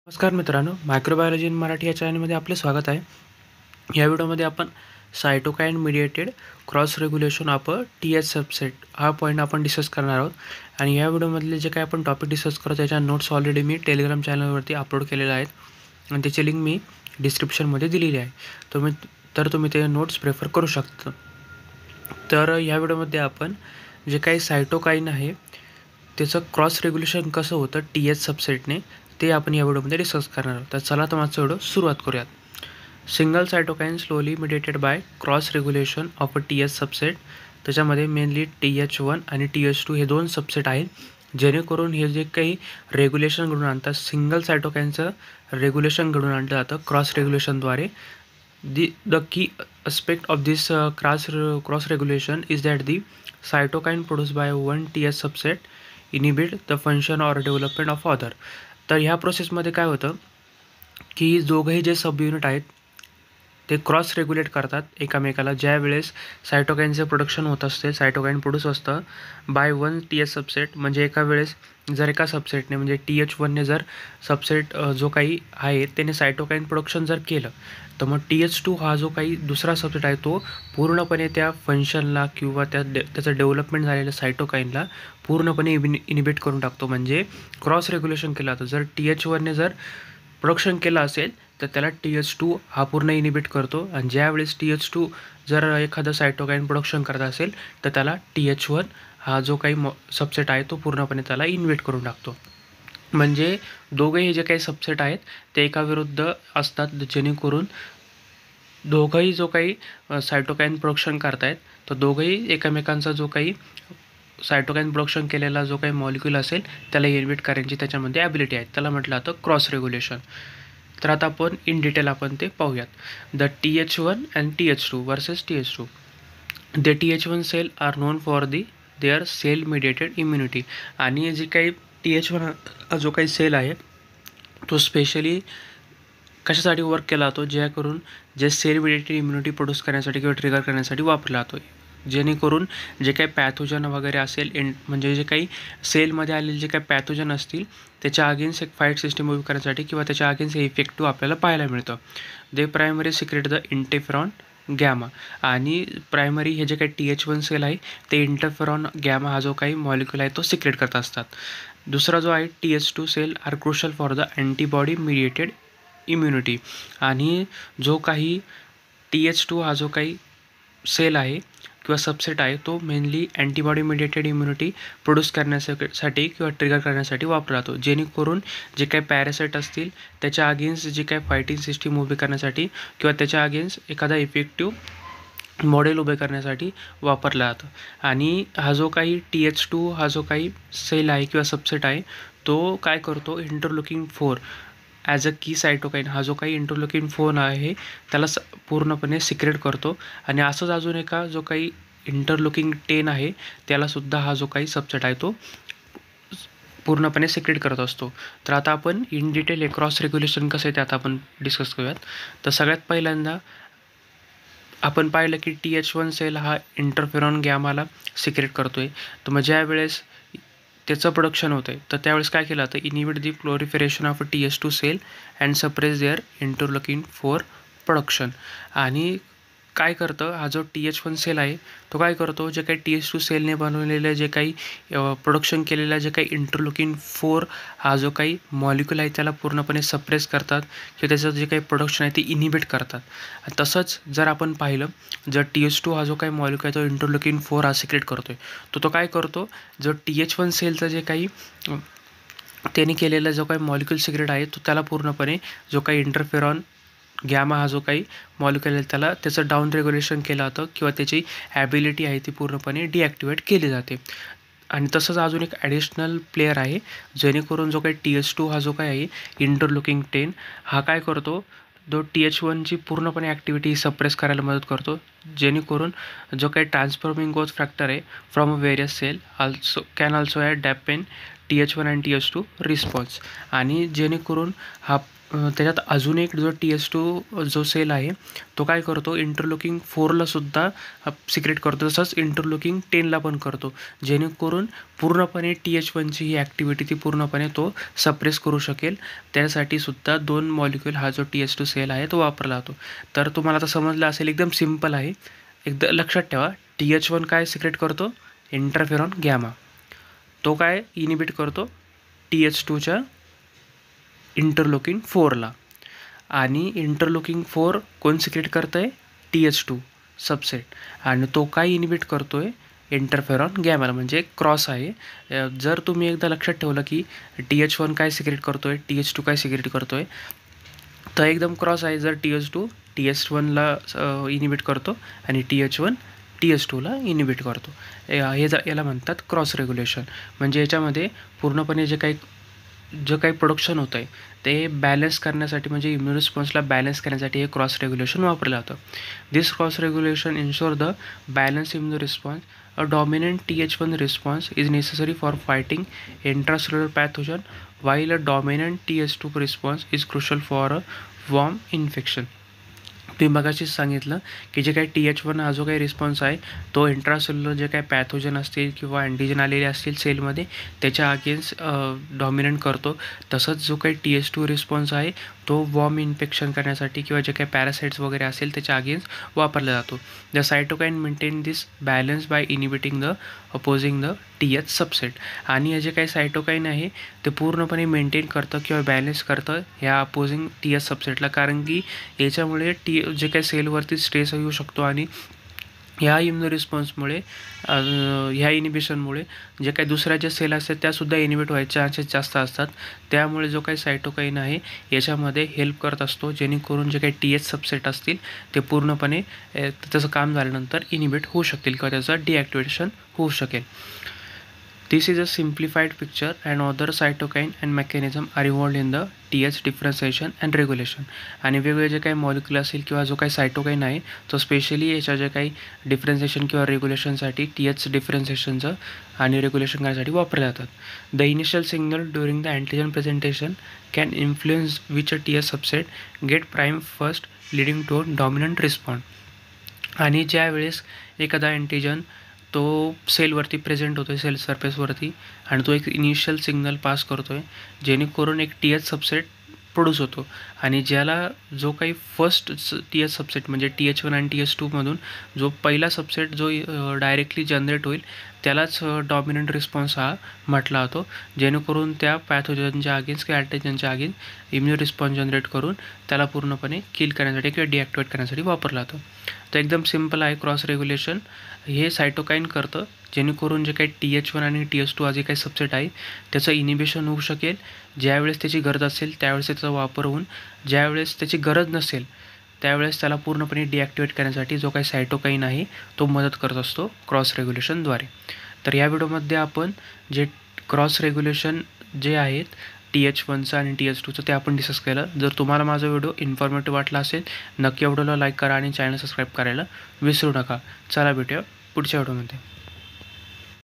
नमस्कार मित्रांनो, microbiology in Marathi या चॅनलमध्ये आपले स्वागत आहे. या व्हिडिओमध्ये आपण cytokine mediated cross regulation of T H subset हा पॉईंट आपण डिस्कस करणार आहोत. आणि या व्हिडिओमधले जे काही आपण टॉपिक डिस्कस करतो त्याच्या नोट्स ऑलरेडी मी टेलिग्राम चॅनलवरती अपलोड केलेले आहेत आणि त्याची लिंक मी डिस्क्रिप्शनमध्ये दिलेली आहे. तुम्ही ते नोट्स प्रेफर करू शकता. तर या व्हिडिओमध्ये आपण जे काही सायटोकाईन आहे त्याचं क्रॉस रेग्युलेशन कसं होतं टी एच सबसेटने ते आपण या व्हिडिओमध्ये डिस्कस करणार आहोत. तर चला तर माझा व्हिडिओ सुरुवात करूयात. Single cytokine slowly mediated by cross regulation of a T H subset. त्याच्यामध्ये मेनली TH1 आणि TH2 हे दोन सबसेट आहेत. जेणेकरून हे जे काही रेग्युलेशन घडून आणतात सिंगल सायटोकाईनचं रेग्युलेशन घडून आणलं जातं क्रॉस रेग्युलेशनद्वारे. The key aspect of this cross regulation is that the cytokine produced by one TH subset inhibit the function or development of other. तर ह्या प्रोसेसमध्ये काय होतं की दोघंही जे सब युनिट आहेत ते क्रॉस रेग्युलेट करतात एकमेकाला. ज्या वेळेस सायटोकाईनचं प्रोडक्शन होत असते, सायटोकाईन प्रोड्यूस असतं बाय वन TH सबसेट, म्हणजे एका वेळेस जर एका सबसेटने म्हणजे TH1ने जर सबसेट जो काही आहे त्याने सायटोकाईन प्रोडक्शन जर केलं तर मग TH2 हा जो काही दुसरा सबसेट आहे तो पूर्णपणे त्या फंक्शनला किंवा त्याचं डेव्हलपमेंट झालेल्या सायटोकाईनला पूर्णपणे इनिबिट करून टाकतो. म्हणजे क्रॉस रेग्युलेशन केलं जातं. जर TH1ने जर प्रोडक्शन केलं असेल तर त्याला TH2 हा पूर्ण इनिबिट करतो. आणि ज्यावेळेस TH2 जर एखादं सायटोकाईन प्रोडक्शन करत असेल तर त्याला TH1 हा जो काही सबसेट आहे तो पूर्णपणे त्याला इन्व्हिट करून टाकतो. म्हणजे दोघंही जे काही सबसेट आहेत ते एकाविरुद्ध असतात, जेणेकरून दोघंही जो काही सायटोकाईन प्रोडक्शन करतायत तर दोघंही एकमेकांचा जो काही सायटोकाईन प्रोडक्शन केलेला जो काही मॉलिक्यूल असेल त्याला इन्व्हिट करायची त्याच्यामध्ये ॲबिलिटी आहे. त्याला म्हटलं जातं क्रॉस रेग्युलेशन. तर आता आपण इन डिटेल आपण ते पाहूयात. The TH1 and TH2 versus TH2. The TH1 cell are known for their cell mediated immunity. आणि जी काही TH1 जो काही सेल आहे तो स्पेशली कशासाठी वर्क केला जातो, जेणेकरून जे सेल मिडिएटेड इम्युनिटी प्रोड्यूस करण्यासाठी किंवा ट्रिगर करण्यासाठी वापरला जातो. जेणेकरून जे काही पॅथोजन वगैरे असेल म्हणजे जे काही सेलमध्ये आलेले जे काही पॅथोजन असतील त्याच्या अगेन्स्ट एक फाईट सिस्टम उभी करण्यासाठी किंवा त्याच्या अगेन्स्ट हे इफेक्टिव्ह आपल्याला पाहायला मिळतं. They primary secrete the interferon gamma. आणि प्रायमरी हे जे काही TH1 सेल आहे ते इंटरफेरॉन गॅमा हा जो काही मॉलिक्यूल आहे तो सिक्रेट करत असतात. दुसरा जो आहे TH2 cell are crucial for the antibody mediated immunity. आणि जो काही TH2 हा जो काही सेल आहे किंवा सबसेट आहे तो mainly antibody mediated immunity produce करण्यासाठी किंवा ट्रिगर करण्यासाठी वापरला जातो. जेणेकरून जे काही पॅरासाईट असतील त्याच्या अगेन्स्ट जे काही फायटिंग सिस्टीम उभी करण्यासाठी किंवा त्याच्या अगेन्स्ट एखादा इफेक्टिव्ह मॉडेल उभे करण्यासाठी वापरला जातो. आणि हा जो काही TH2 हा जो काही सेल आहे किंवा सबसेट आहे तो काय करतो, इंटरलुकिंग 4 ॲज अ की सायटोकाईन हा जो काही इंटरलुकिन 4 आहे त्याला पूर्णपणे सिक्रेट करतो. आणि असंच अजून एका जो काही इंटरलुकिंग 10 आहे त्यालासुद्धा हा जो काही सबसेट आहे तो पूर्णपणे सिक्रेट करत असतो. तर आता आपण इन डिटेल हे क्रॉस रेग्युलेशन कसं आहे ते आता आपण डिस्कस करूयात. तर सगळ्यात पहिल्यांदा आपण पाहिलं की TH1 सेल हा इंटरफेरॉन गॅमाला सिक्रेट करतो आहे. तर मग ज्या वेळेस त्याचं प्रोडक्शन होतं आहे तर त्यावेळेस काय केलं जातं, inhibit the proliferation of TH2 cell and suppress their interleukin 4 production. आणि काय करतं हा जो TH1 सेल आहे तो काय करतो, जे काही TH2 सेलने बनवलेलं जे काही प्रोडक्शन केलेलं जे काही इंटरलुकिन 4 हा जो काही मॉलिक्यूल आहे त्याला पूर्णपणे सप्रेस करतात किंवा त्याचं जे काही प्रोडक्शन आहे ते इनिबिट करतात. तसंच जर आपण पाहिलं जर TH2 हा जो काही मॉलिक्यूल आहे तो इंटरलुकिन 4 हा सिक्रेट करतो आहे तो काय करतो, जो TH1 सेलचं जे काही त्याने केलेला जो काही मॉलिक्यूल सिक्रेट आहे तो त्याला पूर्णपणे जो काही इंटरफेरॉन गॅमा हा जो काही मॉलिक्यूल आहे त्याला त्याचं डाऊन रेग्युलेशन केलं जातं किंवा त्याची ॲबिलिटी आहे ती पूर्णपणे डिॲक्टिवेट केली जाते. आणि तसंच अजून एक ॲडिशनल प्लेयर आहे जेणेकरून जो काही TH2 हा जो काही आहे इंटरलुकिंग 10 हा काय करतो, जो TH1ची पूर्णपणे ॲक्टिव्हिटी सप्रेस करायला मदत करतो. जेणेकरून जो काही ट्रान्सफॉर्मिंग ग्रोथ फॅक्टर आहे from various cell can also at dampen TH1 आणि TH2 रिस्पॉन्स. आणि जेणेकरून हा त्याच्यात अजून एक जो TH2 जो सेल आहे तो काय करतो, इंटरलोकिंग 4ला सुद्धा सिक्रेट करतो, तसंच इंटरलोकिंग 10ला पण करतो, जेणेकरून पूर्णपणे TH1ची ही ॲक्टिव्हिटी ती पूर्णपणे तो सप्रेस करू शकेल. त्यासाठी सुद्धा 2 मॉलिक्यूल हा जो TH2 सेल आहे तो वापरला जातो. तर तुम्हाला आता समजलं असेल, एकदम सिम्पल आहे. एकदा लक्षात ठेवा, TH1 काय सिक्रेट करतो, इंटरफेरॉन गॅमा. तो काय इनिबिट करतो, TH2च्या इंटरलोकिंग 4ला. आणि इंटरलोकिंग 4 कोण सिक्रेट करतं आहे, TH2 सबसेट. आणि तो काय इनिबिट करतो आहे, इंटरफेरॉन गॅमाला, म्हणजे क्रॉस आहे. जर तुम्ही एकदा लक्षात ठेवलं की TH1 काय सिक्रेट करतो आहे, TH2 काय सिक्रेट करतो आहे, तर एकदम क्रॉस आहे. जर TH2 TH1ला इनिबिट करतो आणि TH1 TH2ला इनिबिट करतो, याला म्हणतात क्रॉस रेग्युलेशन. म्हणजे याच्यामध्ये पूर्णपणे जे काही प्रोडक्शन होतं आहे ते बॅलन्स करण्यासाठी, म्हणजे इम्युन रिस्पॉन्सला बॅलन्स करण्यासाठी हे क्रॉस रेग्युलेशन वापरलं जातं. This cross regulation ensure the balance immune response. A dominant TH1 response is necessary for fighting intracellular pathogen, while a dominant TH2 response is crucial for a worm infection. तुम्ही मगाशीच सांगितलं की जे काही TH1 हा जो काही रिस्पॉन्स आहे तो इंट्रासेल्युलर जे काही पॅथोजन असतील किंवा अँटीजन आलेले असतील सेलमध्ये त्याच्या अगेन्स्ट डॉमिनंट करतो. तसंच जो काही TH2 रिस्पॉन्स आहे तो वॉर्म इन्फेक्शन करण्यासाठी किंवा जे काही पॅरासाइट्स वगैरे असेल त्याच्या अगेन्स्ट वापरला जातो. The cytokine maintain this balance by inhibiting the opposing the TH subset. आणि हे जे काही सायटोकाईन आहे ते पूर्णपणे मेंटेन करतं किंवा बॅलन्स करतं ह्या अपोजिंग TH सबसेटला, कारण की याच्यामुळे जे काही सेलवरती स्ट्रेस येऊ शकतो आणि ह्या इम्युनो रिस्पॉन्समुळे ह्या इनिबिशनमुळे जे काही दुसऱ्या ज्या सेल असतात त्यासुद्धा इनिबिट व्हायचे चान्सेस जास्त असतात. त्यामुळे जो काही सायटोकाईन आहे याच्यामध्ये हेल्प करत असतो, जेणेकरून जे काही TH सबसेट असतील ते पूर्णपणे त्याचं काम झाल्यानंतर इनिबिट होऊ शकतील किंवा त्याचं डिॲक्टिवेशन होऊ शकेल. This is a simplified picture, and other cytokine and mechanism are involved in the TH differentiation and regulation. आणि वेगवेगळे जे काही मॉलिक्युल असेल किंवा जो काही सायटोकाईन आहे तो स्पेशली याच्या जे काही डिफरन्सिएशन किंवा रेग्युलेशनसाठी TH डिफरन्सिएशनचं आणि रेग्युलेशन करण्यासाठी वापरले जातात. The initial signal during the antigen presentation can influence which TH subset get prime first leading to dominant respond. आणि ज्या वेळेस एखादा अँटीजन तो सेलवरती प्रेझेंट होतो आहे, सेल सरफेसवरती, आणि तो एक इनिशियल सिग्नल पास करतो आहे जेणेकरून एक TH सबसेट प्रोड्यूस होतो. आणि ज्याला जो काही फर्स्ट TH सबसेट म्हणजे TH1 आणि TH2मधून जो पहिला सबसेट जो डायरेक्टली जनरेट होईल त्यालाच डॉमिनंट रिस्पॉन्स हा म्हटला जातो, जेणेकरून त्या पॅथोजनच्या अगेन्स्ट किंवा अँटीजनच्या अगेन्स्ट इम्युन रिस्पॉन्स जनरेट करून त्याला पूर्णपणे किल करण्यासाठी किंवा डिॲक्टिवेट करण्यासाठी वापरला जातो. तर एकदम सिम्पल आहे क्रॉस रेग्युलेशन. हे सायटोकाईन करतं जेणेकरून जे काही TH1 आणि TH2 जे काही सबसेट आहे त्याचं इनिबिशन होऊ शकेल. ज्यावेळेस त्याची गरज असेल त्यावेळेस त्याचा वापर होऊन, ज्यावेळेस त्याची गरज नसेल त्यावेळेस त्याला पूर्णपणे डिॲक्टिवेट करण्यासाठी जो काही सायटोकाईन आहे तो मदत करत असतो क्रॉस रेग्युलेशनद्वारे. तर या व्हिडिओमध्ये आपण जे क्रॉस रेग्युलेशन जे आहेत TH1चं आणि TH2चं ते आपण डिस्कस केलं. जर तुम्हाला माझा व्हिडिओ इन्फॉर्मेटिव्ह वाटला असेल नक्की व्हिडिओला लाईक करा आणि चॅनल सबस्क्राईब करायला विसरू नका. चला भेटूया पुढच्या व्हिडिओमध्ये.